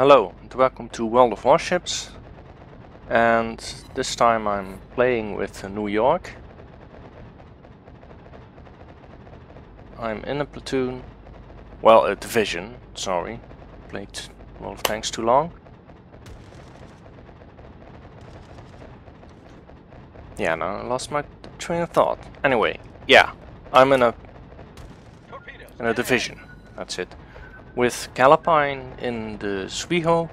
Hello and welcome to World of Warships, and this time I'm playing with New York. I'm in a platoon, well, a division, sorry, played World of Tanks too long. Yeah, no, I lost my train of thought. Anyway, yeah, I'm in a division, that's it. With Calapine in the Suiho,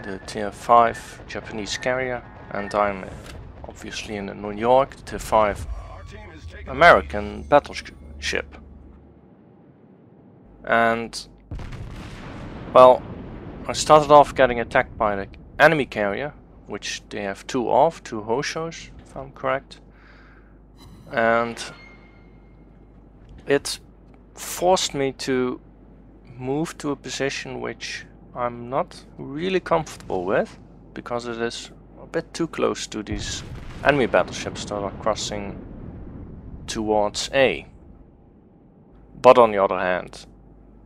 the tier 5 Japanese carrier, and I'm obviously in the New York, tier 5 American battleship. And, well, I started off getting attacked by the enemy carrier, which they have two Hoshos, if I'm correct. And it forced me to move to a position which I'm not really comfortable with, because it is a bit too close to these enemy battleships that are crossing towards A. But on the other hand,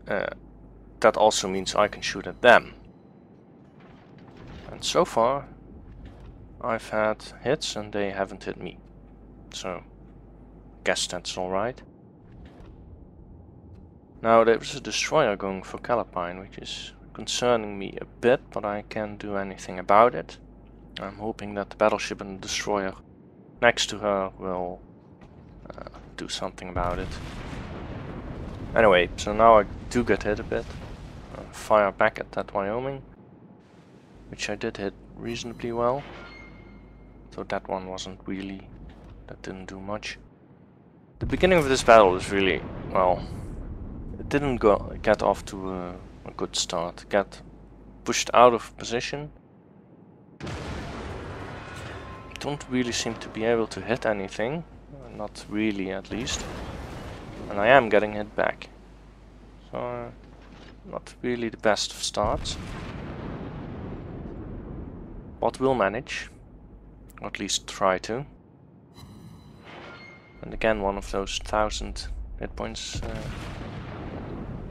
that also means I can shoot at them. And so far I've had hits and they haven't hit me. So guess that's alright. Now there's a destroyer going for Calapine, which is concerning me a bit, but I can't do anything about it. I'm hoping that the battleship and the destroyer next to her will do something about it. Anyway, so now I do get hit a bit. Fire back at that Wyoming, which I did hit reasonably well. So that one wasn't really, that didn't do much. The beginning of this battle is really, well, it didn't get off to a good start. Get pushed out of position. Don't really seem to be able to hit anything. Not really, at least. And I am getting hit back. So, not really the best of starts. But we'll manage. Or at least try to. And again, one of those 1000 hit points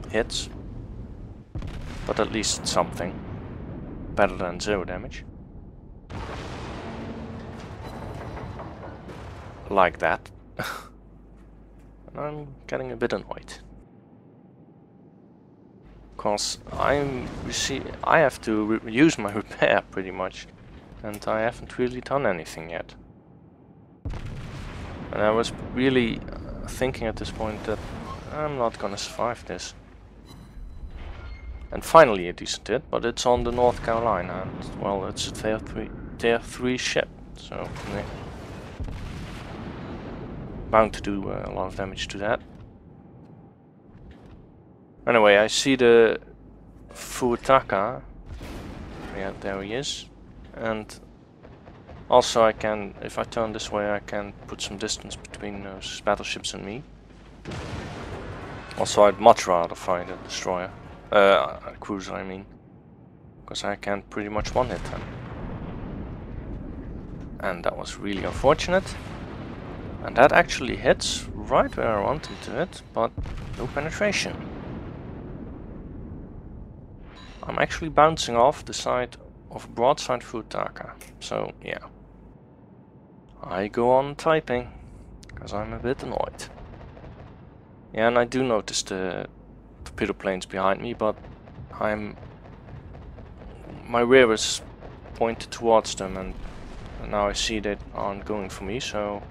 hits, but at least something better than 0 damage. Like that. And I'm getting a bit annoyed, cause I have to use my repair pretty much, and I haven't really done anything yet. And I was really thinking at this point that I'm not gonna survive this. And finally a decent hit, but it's on the North Carolina, and well, it's a tier 3 ship, so yeah, bound to do a lot of damage to that. Anyway, I see the Fuutaka. Yeah, there he is. And also I can, if I turn this way, I can put some distance between those battleships and me. Also, I'd much rather fight a destroyer. A cruiser, I mean. Because I can pretty much one-hit them. And that was really unfortunate. And that actually hits right where I want him to hit, but no penetration. I'm actually bouncing off the side of broadside Fuutaka. So, yeah. I go on typing, because I'm a bit annoyed. Yeah, and I do notice the torpedo planes behind me, but my rear is pointed towards them, and now I see they aren't going for me, so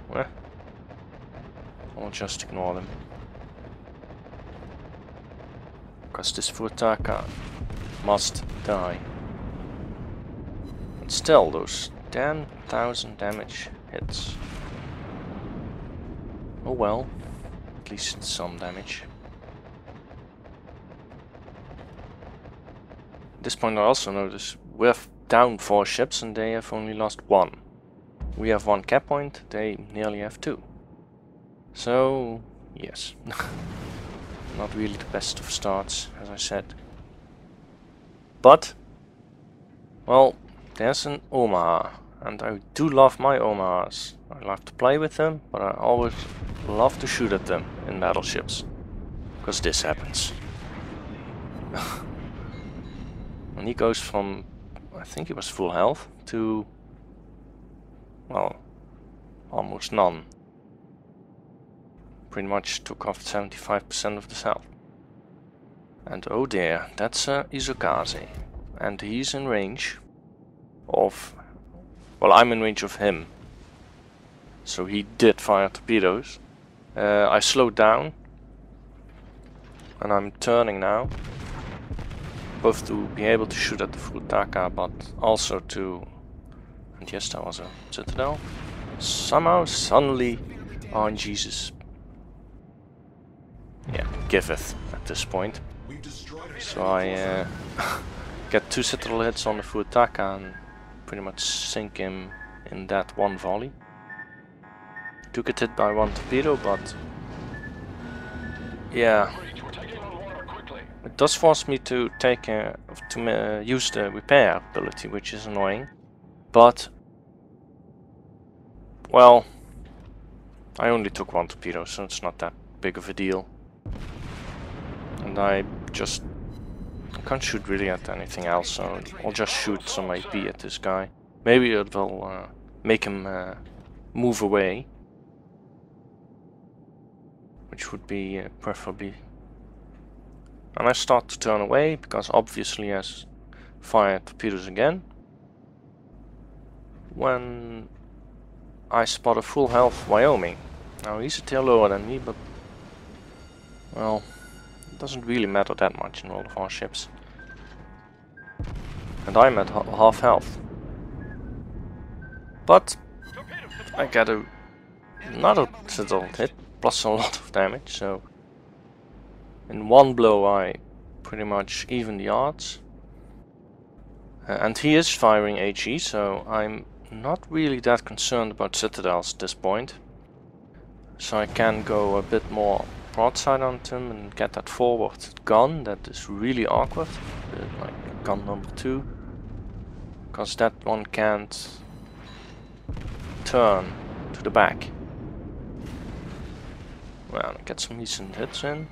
I'll just ignore them. Because this Fuutaka must die. And still, those damn 1000 damage hits. Oh well, at least some damage. At this point I also notice we have down 4 ships and they have only lost 1. We have 1 cap point, they nearly have 2. So, yes. Not really the best of starts, as I said. But, well, there's an Omaha. And I do love my Omahas. I love to play with them, but I always love to shoot at them in battleships. Because this happens. And he goes from, I think he was full health, to, well, almost none. Pretty much took off 75% of his health. And oh dear, that's Izukaze. And he's in range of, well, I'm in range of him. So he did fire torpedoes. I slowed down. And I'm turning now. Both to be able to shoot at the Furutaka, but also to... And yes, that was a citadel. Somehow, suddenly... Oh, Jesus. Yeah, giveth at this point. So I get 2 citadel hits on the Furutaka and pretty much sink him in that one volley. Took it hit by 1 torpedo, but... Yeah. It does force me to take use the repair ability, which is annoying. But... Well... I only took 1 torpedo, so it's not that big of a deal. And I just can't shoot really at anything else, so I'll just shoot some AP at this guy. Maybe it will make him move away, which would be preferably. And I start to turn away because obviously he has fired torpedoes again. When I spot a full health Wyoming. Now he's a tail lower than me, but well, it doesn't really matter that much in World of Warships. And I'm at half health. But I get another citadel hit, plus a lot of damage, so in one blow I pretty much even the odds. And he is firing HE, so I'm not really that concerned about citadels at this point. So I can go a bit more broadside onto him and get that forward gun that is really awkward, like gun number 2, because that one can't turn to the back. Well, get some decent hits in,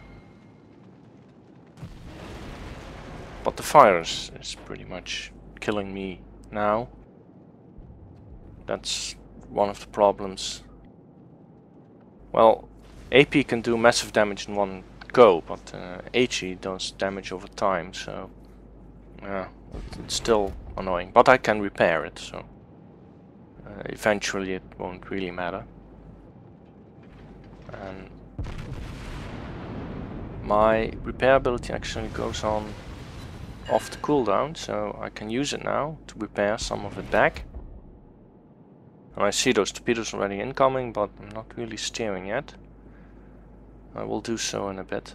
but the fire is pretty much killing me now. That's one of the problems. Well, AP can do massive damage in one go, but HE does damage over time, so yeah, it's still annoying. But I can repair it, so eventually it won't really matter. And my repair ability actually goes on off the cooldown, so I can use it now to repair some of it back. And I see those torpedoes already incoming, but I'm not really steering yet. I will do so in a bit,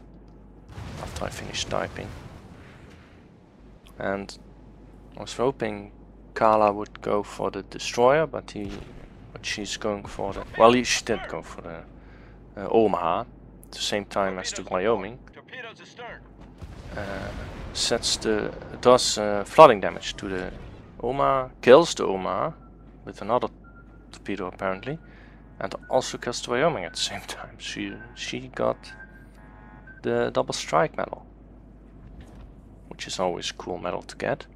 after I finish typing. And I was hoping Kala would go for the destroyer, but she's going for the... Well, she did go for the Omaha, at the same time as the Wyoming. Does flooding damage to the Omaha, kills the Omaha with another torpedo apparently, and also kills the Wyoming at the same time. She got the double strike medal, which is always a cool medal to get.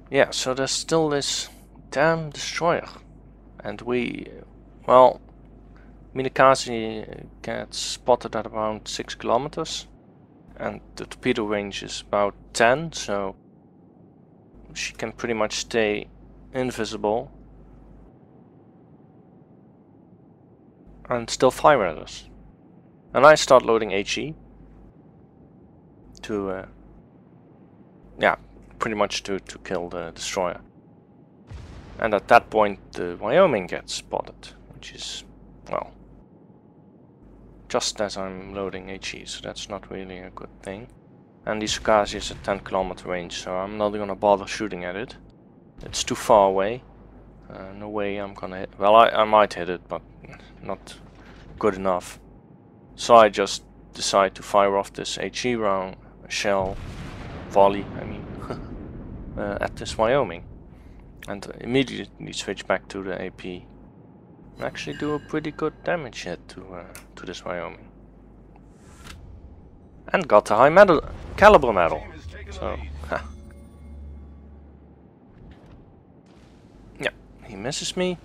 Yeah, so there's still this damn destroyer, and well, Minakaze gets spotted at around 6 kilometers, and the torpedo range is about 10, so she can pretty much stay invisible and still fire at us. And I start loading HE to yeah, pretty much to kill the destroyer. And at that point the Wyoming gets spotted, which is, well, just as I'm loading HE, so that's not really a good thing. And the Sukazi is at 10 kilometer range, so I'm not gonna bother shooting at it. It's too far away. No way I'm gonna hit. Well, I might hit it, but not good enough. So I just decide to fire off this HE round, shell, volley, I mean, at this Wyoming. And immediately switch back to the AP. And actually do a pretty good damage hit to this Wyoming. And got the high caliber medal. So, yeah, he misses me.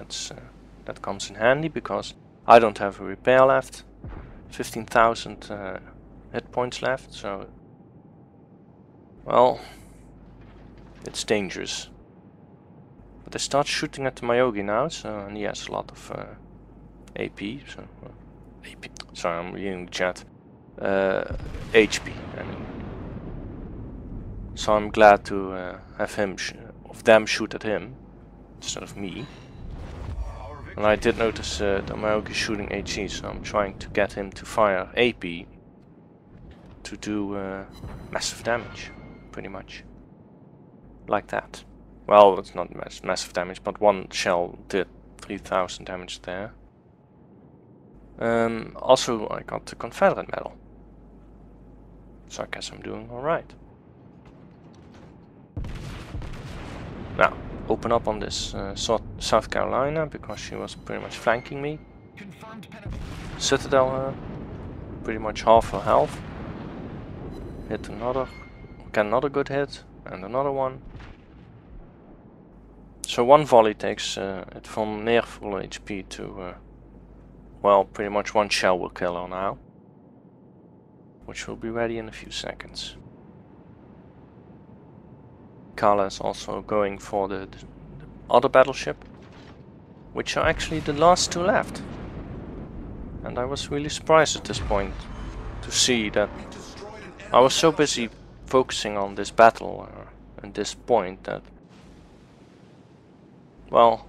So that comes in handy because I don't have a repair left. 15,000 hit points left, so well, it's dangerous. But I start shooting at the Myogi now, so and he has a lot of AP. So AP. Sorry, I'm reading the chat. HP. I mean. So I'm glad to have them shoot at him instead of me. And I did notice that Myogi is shooting HE, so I'm trying to get him to fire AP to do massive damage, pretty much. Like that. Well, it's not massive damage, but one shell did 3,000 damage there. Also, I got the Confederate medal. So I guess I'm doing alright. Now, open up on this South Carolina, because she was pretty much flanking me. Citadel her, pretty much half her health. Hit another, get another good hit, and another one. So one volley takes it from near full HP to, well, pretty much one shell will kill her now. Which will be ready in a few seconds. Kala is also going for the other battleship, which are actually the last two left. And I was really surprised at this point to see that I was so busy focusing on this battle at this point that, well,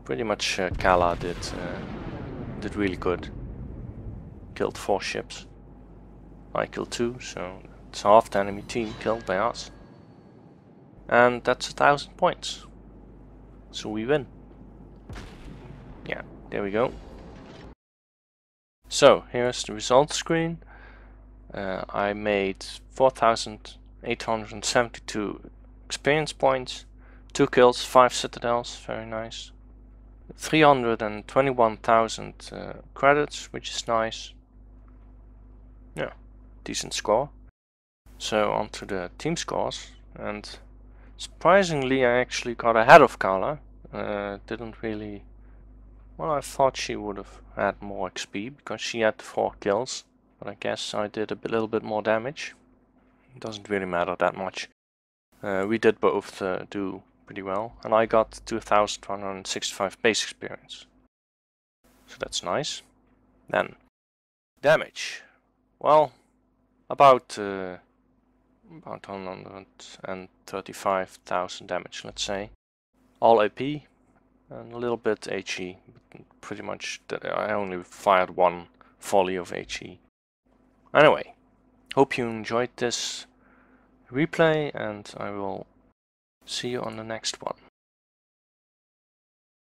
pretty much Kala did really good. Killed 4 ships. I killed 2, so it's half the enemy team killed by us. And that's 1,000 points. So we win. Yeah, there we go. So here's the results screen. I made 4,872 experience points, 2 kills, 5 citadels, very nice. 321,000 credits, which is nice. Yeah, decent score. So onto the team scores, and surprisingly I actually got ahead of Kala. Didn't really... Well, I thought she would have had more XP because she had 4 kills, but I guess I did a little bit more damage. It doesn't really matter that much. We did both do pretty well, and I got 2,165 base experience. So that's nice. Then, damage. Well, about 135,000 damage, let's say. All AP and a little bit HE. Pretty much, I only fired 1 volley of HE. Anyway, hope you enjoyed this replay, and I will see you on the next one.